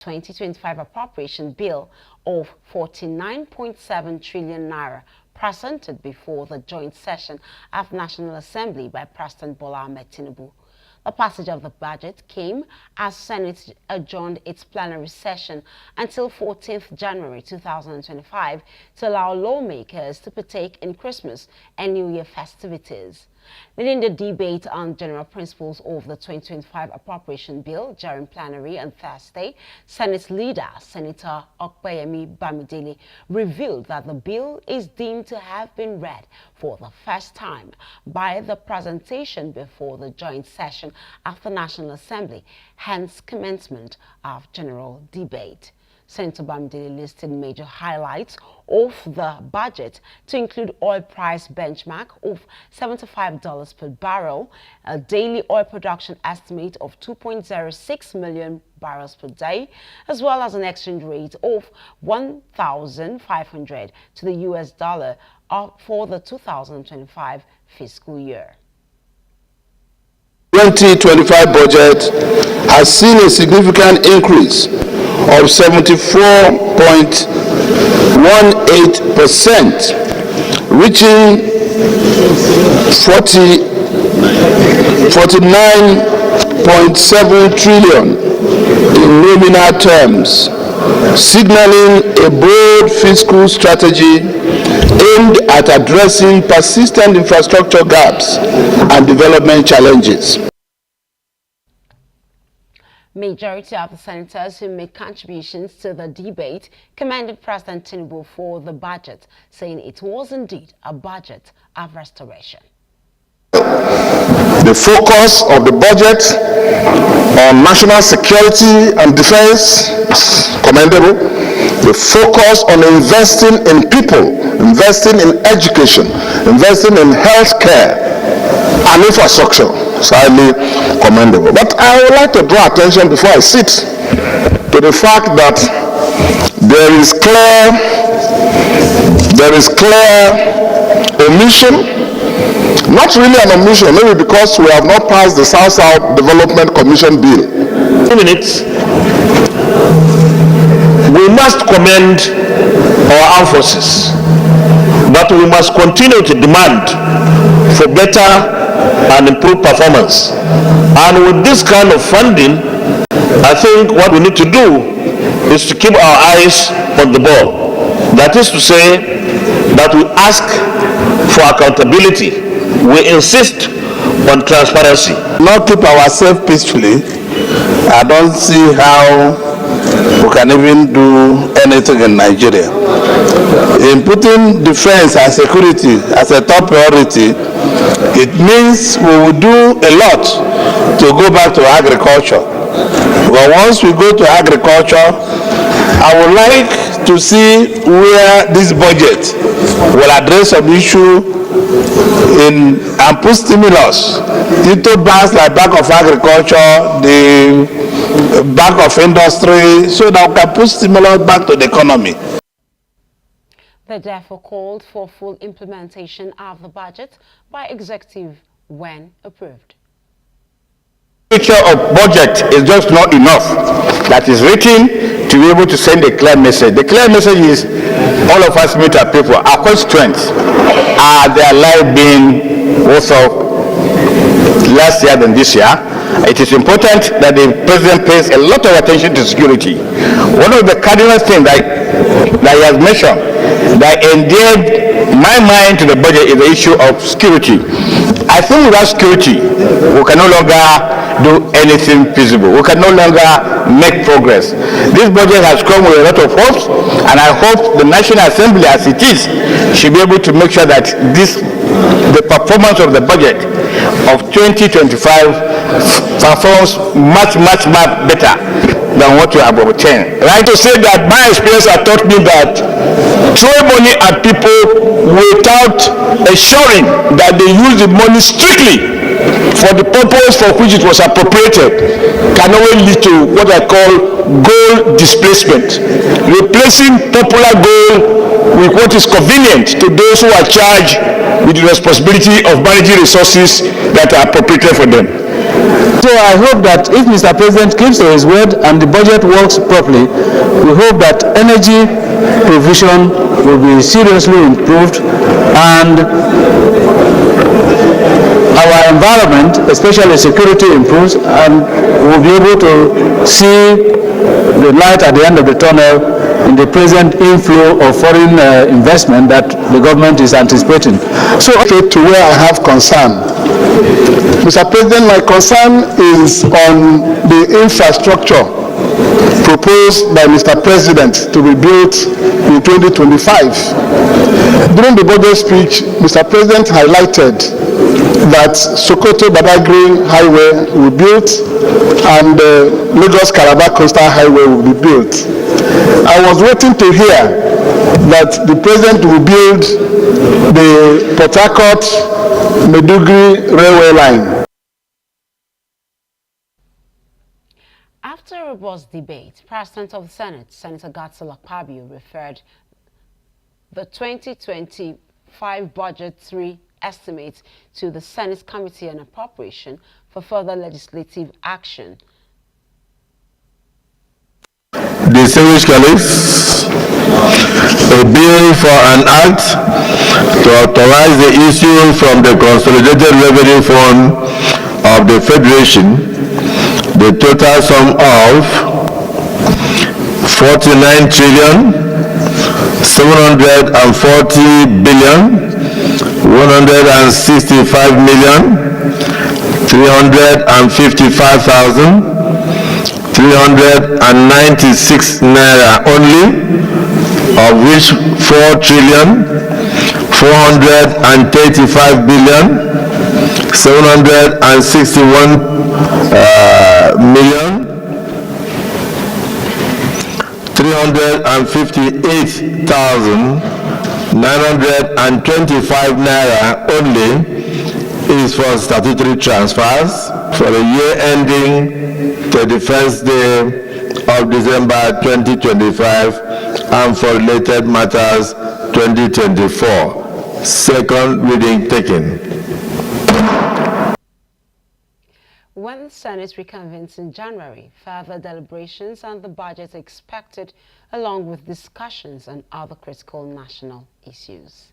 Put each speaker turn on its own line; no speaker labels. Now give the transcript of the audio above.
2025 Appropriation Bill of 49.7 trillion naira presented before the joint session of National Assembly by President Bola Tinubu. The passage of the budget came as Senate adjourned its plenary session until 14th January 2025 to allow lawmakers to partake in Christmas and New Year festivities. Leading the debate on general principles of the 2025 Appropriation Bill during plenary on Thursday, Senate leader Senator Akpabii revealed that the bill is deemed to have been read for the first time by the presentation before the joint session of the National Assembly, hence commencement of general debate. Senator Bamidele listed major highlights of the budget to include oil price benchmark of $75 per barrel, a daily oil production estimate of 2.06 million barrels per day, as well as an exchange rate of 1,500 to the US dollar for the 2025 fiscal year.
2025 budget has seen a significant increase of 74.18%, reaching 49.7 trillion in nominal terms, signaling a bold fiscal strategy aimed at addressing persistent infrastructure gaps and development challenges.
Majority of the senators who made contributions to the debate commended President Tinubu for the budget, saying it was indeed a budget of restoration.
The focus of the budget on national security and defense is commendable. The focus on investing in people, investing in education, investing in health care and infrastructure is highly commendable. But I would like to draw attention before I sit to the fact that there is clear omission. Not really an omission, maybe because we have not passed the South-South Development Commission bill. 2 minutes. We must commend our armed forces, but we must continue to demand for better and improved performance. And with this kind of funding, I think what we need to do is to keep our eyes on the ball. That is to say that we ask for accountability. We insist on transparency.
Not keep ourselves peacefully. I don't see how we can even do anything in Nigeria. In putting defense and security as a top priority, it means we will do a lot to go back to agriculture. But once we go to agriculture, I would like to see where this budget will address some issue and put stimulus into banks like Bank of Agriculture, the Bank of Industry, so that we can put stimulus back to the economy.
They therefore called for full implementation of the budget by executive when approved.
The picture of budget is just not enough. That is written to be able to send a clear message. The clear message is all of us meet our people, our constituents, are their life being worse off last year than this year. It is important that the president pays a lot of attention to security. One of the cardinal things that he has mentioned that endeared my mind to the budget is the issue of security. I think without security, we can no longer do anything feasible. We can no longer make progress. This budget has come with a lot of hopes, and I hope the National Assembly, as it is, should be able to make sure that the performance of the budget of 2025 performs much better than what we have obtained. Right to say that my experience has taught me that throwing money at people without assuring that they use the money strictly for the purpose for which it was appropriated can only lead to what I call goal displacement, replacing popular goal with what is convenient to those who are charged with the responsibility of managing resources that are appropriated for them.
So I hope that if Mr. President keeps to his word and the budget works properly, we hope that energy provision will be seriously improved and our environment, especially security, improves, and we'll be able to see the light at the end of the tunnel in the present inflow of foreign investment that the government is anticipating.
So, to where I have concern. Mr. President, my concern is on the infrastructure proposed by Mr. President to be built in 2025. During the budget speech, Mr. President highlighted that Sokoto-Badagry Highway will be built and the Lagos-Calabar Coastal Highway will be built. I was waiting to hear that the President will build the Port Harcourt-Maiduguri railway line.
After a robust debate, President of the Senate, Senator Godswill Akpabii, referred the 2025 budgetary estimates to the Senate Committee on Appropriation for further legislative action.
Distinguished colleagues, a bill for an act to authorize the issue from the Consolidated Revenue Fund of the Federation the total sum of 49 trillion 740 billion 165 million 355,396 naira only, of which 4 trillion 435 billion 761 million 358,925 naira only is for statutory transfers for the year ending 31st day of December 2025 and for related matters 2024. Second reading taken.
When the Senate reconvenes in January, further deliberations on the budget are expected, along with discussions on other critical national issues.